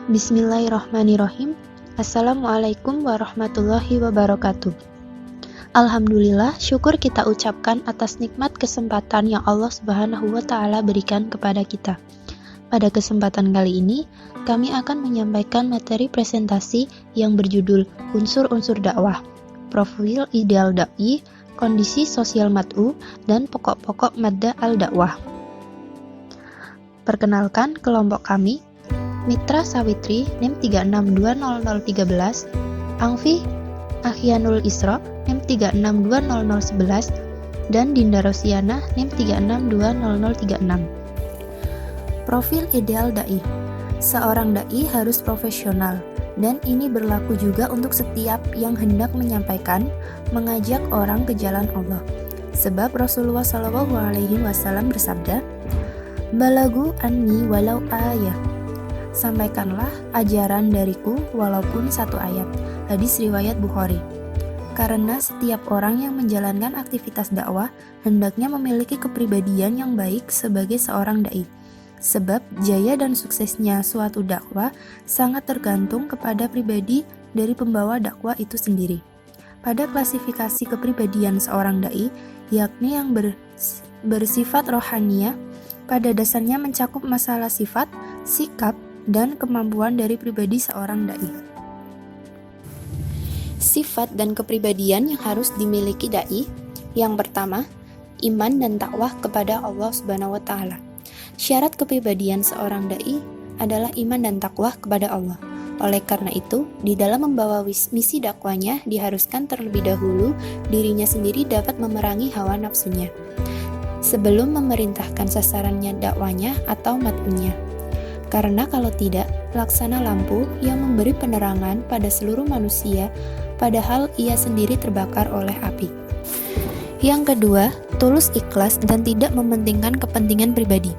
Bismillahirrahmanirrahim. Assalamualaikum warahmatullahi wabarakatuh. Alhamdulillah, syukur kita ucapkan atas nikmat kesempatan yang Allah Subhanahu wa Ta'ala berikan kepada kita. Pada kesempatan kali ini, kami akan menyampaikan materi presentasi yang berjudul Unsur-unsur dakwah, Profil Ideal Dai, Kondisi Sosial Mad'u, dan Pokok-pokok Madda al-Dakwah. Perkenalkan kelompok kami, Mitra Sawitri NIM 36200013, Angfi Ahyanul Isra NIM 36200011, dan Dinda Rosiana NIM 362036. Profil ideal dai. Seorang dai harus profesional, dan ini berlaku juga untuk setiap yang hendak menyampaikan, mengajak orang ke jalan Allah. Sebab Rasulullah SAW bersabda, "Balagu anni walau ayah." Sampaikanlah ajaran dariku walaupun satu ayat. Hadis riwayat Bukhari. Karena setiap orang yang menjalankan aktivitas dakwah hendaknya memiliki kepribadian yang baik sebagai seorang dai. Sebab jaya dan suksesnya suatu dakwah sangat tergantung kepada pribadi dari pembawa dakwah itu sendiri. Pada klasifikasi kepribadian seorang dai, yakni yang bersifat rohaniyah, pada dasarnya mencakup masalah sifat, sikap, dan kemampuan dari pribadi seorang dai. Sifat dan kepribadian yang harus dimiliki dai. Yang pertama, iman dan takwah kepada Allah Subhanahu wa Ta'ala. Syarat kepribadian seorang dai adalah iman dan takwah kepada Allah. Oleh karena itu, di dalam membawa misi dakwanya diharuskan terlebih dahulu dirinya sendiri dapat memerangi hawa nafsunya sebelum memerintahkan sasarannya dakwanya atau mad'unya. Karena kalau tidak, laksana lampu yang memberi penerangan pada seluruh manusia, padahal ia sendiri terbakar oleh api. Yang kedua, tulus ikhlas dan tidak mementingkan kepentingan pribadi.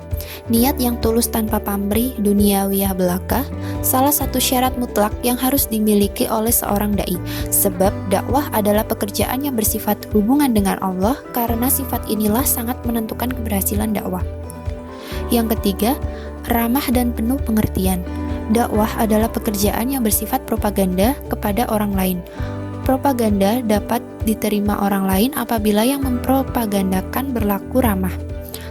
Niat yang tulus tanpa pamrih duniawiyah belaka, salah satu syarat mutlak yang harus dimiliki oleh seorang dai. Sebab dakwah adalah pekerjaan yang bersifat hubungan dengan Allah, karena sifat inilah sangat menentukan keberhasilan dakwah. Yang ketiga, ramah dan penuh pengertian. Dakwah adalah pekerjaan yang bersifat propaganda kepada orang lain. Propaganda dapat diterima orang lain apabila yang mempropagandakan berlaku ramah,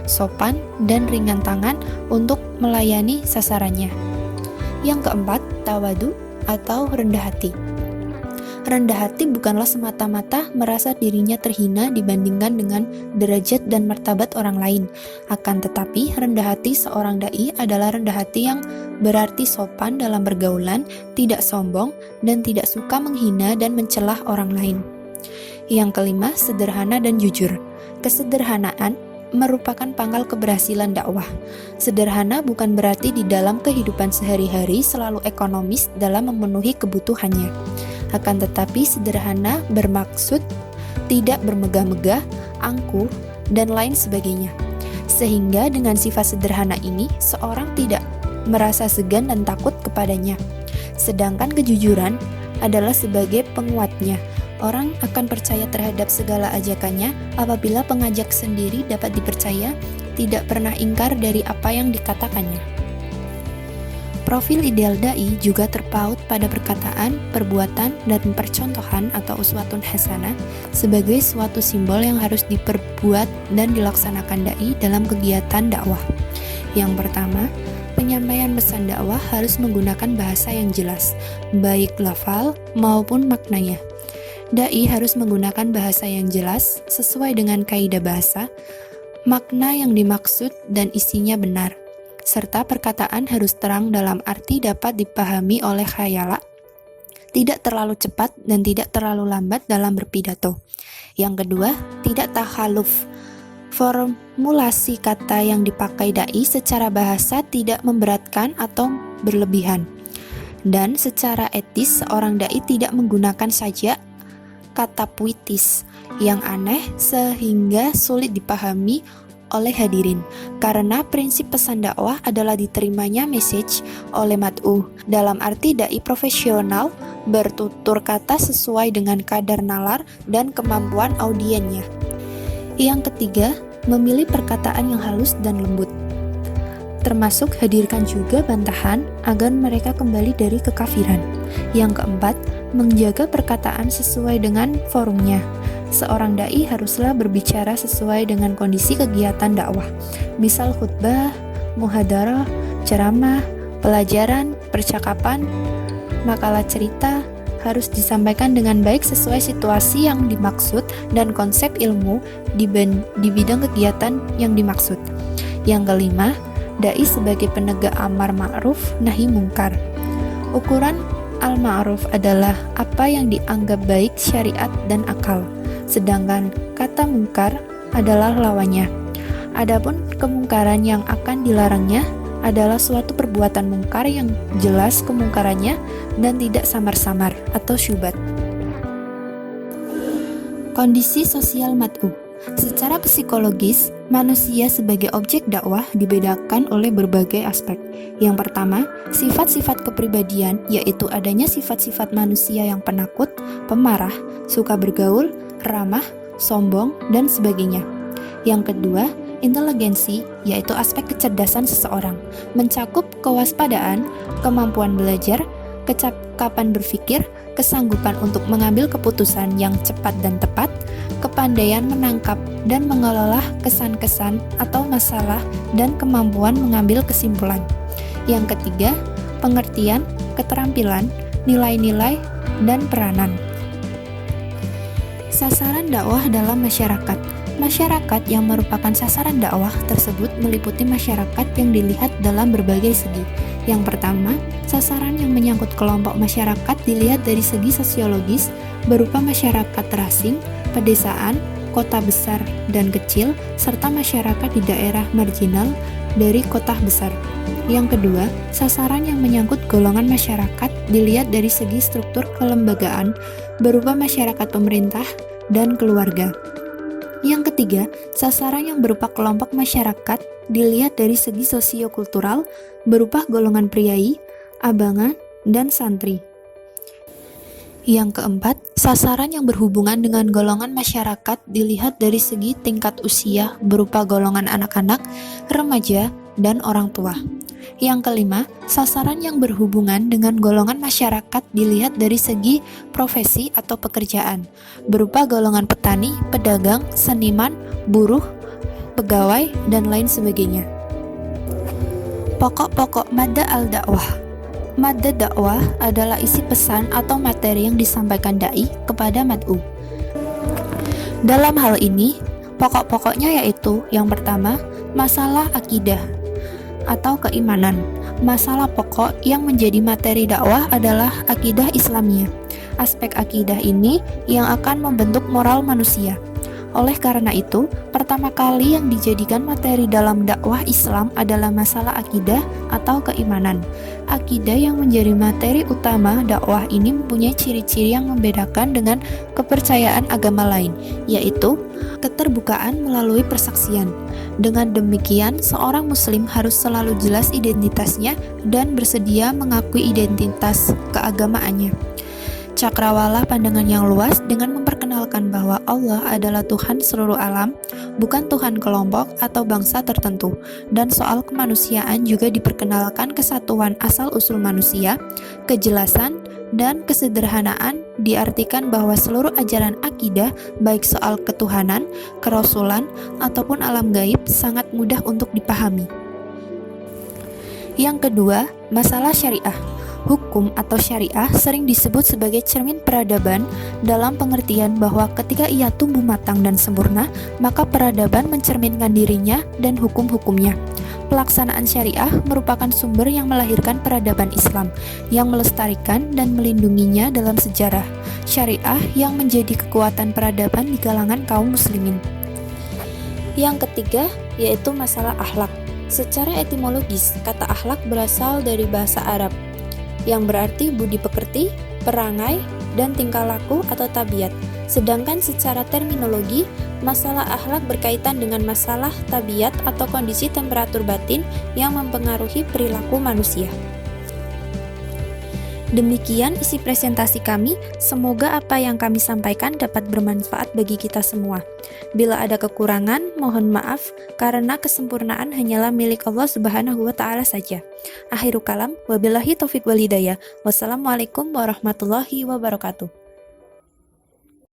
sopan, dan ringan tangan untuk melayani sasarannya. Yang keempat, tawadu atau rendah hati. Rendah hati bukanlah semata-mata merasa dirinya terhina dibandingkan dengan derajat dan martabat orang lain. Akan tetapi, rendah hati seorang dai adalah rendah hati yang berarti sopan dalam pergaulan, tidak sombong, dan tidak suka menghina dan mencelah orang lain. Yang kelima, sederhana dan jujur. Kesederhanaan merupakan pangkal keberhasilan dakwah. Sederhana bukan berarti di dalam kehidupan sehari-hari selalu ekonomis dalam memenuhi kebutuhannya. Akan tetapi sederhana bermaksud tidak bermegah-megah, angkuh, dan lain sebagainya. Sehingga dengan sifat sederhana ini, seorang tidak merasa segan dan takut kepadanya. Sedangkan kejujuran adalah sebagai penguatnya. Orang akan percaya terhadap segala ajakannya apabila pengajak sendiri dapat dipercaya, tidak pernah ingkar dari apa yang dikatakannya. Profil ideal dai juga terpaut pada perkataan, perbuatan, dan percontohan atau uswatun hasanah sebagai suatu simbol yang harus diperbuat dan dilaksanakan dai dalam kegiatan dakwah. Yang pertama, penyampaian pesan dakwah harus menggunakan bahasa yang jelas, baik lafal maupun maknanya. Dai harus menggunakan bahasa yang jelas sesuai dengan kaidah bahasa, makna yang dimaksud dan isinya benar, serta perkataan harus terang dalam arti dapat dipahami oleh khayala, tidak terlalu cepat dan tidak terlalu lambat dalam berpidato. Yang kedua, tidak takhaluf. Formulasi kata yang dipakai dai secara bahasa tidak memberatkan atau berlebihan. Dan secara etis, seorang dai tidak menggunakan saja kata puitis yang aneh sehingga sulit dipahami oleh hadirin, karena prinsip pesan dakwah adalah diterimanya message oleh mad'u. Dalam arti dai profesional bertutur kata sesuai dengan kadar nalar dan kemampuan audiennya. Yang ketiga, memilih perkataan yang halus dan lembut. termasuk hadirkan juga bantahan agar mereka kembali dari kekafiran. Yang keempat, menjaga perkataan sesuai dengan forumnya. Seorang dai haruslah berbicara sesuai dengan kondisi kegiatan dakwah, misal khutbah, muhadarah, ceramah, pelajaran, percakapan, makalah cerita, harus disampaikan dengan baik sesuai situasi yang dimaksud dan konsep ilmu di bidang kegiatan yang dimaksud. Yang kelima, dai sebagai penegak amar ma'ruf nahi mungkar. Ukuran al-ma'ruf adalah apa yang dianggap baik syariat dan akal, sedangkan kata mungkar adalah lawannya. Adapun kemungkaran yang akan dilarangnya adalah suatu perbuatan mungkar yang jelas kemungkarannya dan tidak samar-samar atau syubhat. Kondisi sosial mad'u. Secara psikologis, manusia sebagai objek dakwah dibedakan oleh berbagai aspek. Yang pertama, sifat-sifat kepribadian, yaitu adanya sifat-sifat manusia yang penakut, pemarah, suka bergaul, ramah, sombong, dan sebagainya. Yang kedua, inteligensi, yaitu aspek kecerdasan seseorang, mencakup kewaspadaan, kemampuan belajar, kecakapan berpikir, kesanggupan untuk mengambil keputusan yang cepat dan tepat, kepandaian menangkap dan mengelola kesan-kesan atau masalah, dan kemampuan mengambil kesimpulan. Yang ketiga, pengertian, keterampilan, nilai-nilai, dan peranan. Sasaran dakwah dalam masyarakat. Masyarakat yang merupakan sasaran dakwah tersebut meliputi masyarakat yang dilihat dalam berbagai segi. Yang pertama, sasaran yang menyangkut kelompok masyarakat dilihat dari segi sosiologis berupa masyarakat terasing, pedesaan, kota besar dan kecil, serta masyarakat di daerah marginal dari kota besar. Yang kedua, sasaran yang menyangkut golongan masyarakat dilihat dari segi struktur kelembagaan berupa masyarakat pemerintah dan keluarga. Yang ketiga, sasaran yang berupa kelompok masyarakat dilihat dari segi sosiokultural berupa golongan priai, abangan, dan santri. Yang keempat, sasaran yang berhubungan dengan golongan masyarakat dilihat dari segi tingkat usia berupa golongan anak-anak, remaja, dan orang tua. Yang kelima, sasaran yang berhubungan dengan golongan masyarakat dilihat dari segi profesi atau pekerjaan, berupa golongan petani, pedagang, seniman, buruh, pegawai, dan lain sebagainya. Pokok-pokok madda al-dakwah. Madda dakwah adalah isi pesan atau materi yang disampaikan dai kepada mad'u. Dalam hal ini, pokok-pokoknya yaitu yang pertama, masalah akidah atau keimanan. Masalah pokok yang menjadi materi dakwah adalah akidah Islamiyah. Aspek akidah ini yang akan membentuk moral manusia. Oleh karena itu, pertama kali yang dijadikan materi dalam dakwah Islam adalah masalah akidah atau keimanan. Akidah yang menjadi materi utama dakwah ini mempunyai ciri-ciri yang membedakan dengan kepercayaan agama lain, yaitu keterbukaan melalui persaksian. Dengan demikian, seorang muslim harus selalu jelas identitasnya dan bersedia mengakui identitas keagamaannya. Cakrawala pandangan yang luas dengan memperkenalkan bahwa Allah adalah Tuhan seluruh alam, bukan Tuhan kelompok atau bangsa tertentu. Dan soal kemanusiaan juga diperkenalkan kesatuan asal-usul manusia, kejelasan, dan kesederhanaan diartikan bahwa seluruh ajaran akidah, baik soal ketuhanan, kerasulan, ataupun alam gaib sangat mudah untuk dipahami. Yang kedua, masalah syariah. Hukum atau syariah sering disebut sebagai cermin peradaban dalam pengertian bahwa ketika ia tumbuh matang dan sempurna, maka peradaban mencerminkan dirinya dan hukum-hukumnya. Pelaksanaan syariah merupakan sumber yang melahirkan peradaban Islam, yang melestarikan dan melindunginya dalam sejarah. Syariah yang menjadi kekuatan peradaban di kalangan kaum muslimin. Yang ketiga, yaitu masalah akhlak. Secara etimologis, kata akhlak berasal dari bahasa Arab, yang berarti budi pekerti, perangai, dan tingkah laku atau tabiat. Sedangkan secara terminologi, masalah akhlak berkaitan dengan masalah tabiat atau kondisi temperatur batin yang mempengaruhi perilaku manusia. Demikian isi presentasi kami. Semoga apa yang kami sampaikan dapat bermanfaat bagi kita semua. Bila ada kekurangan, mohon maaf karena kesempurnaan hanyalah milik Allah Subhanahu wa taala saja. Akhirul kalam, wabillahi taufik wal hidayah. Wassalamualaikum warahmatullahi wabarakatuh.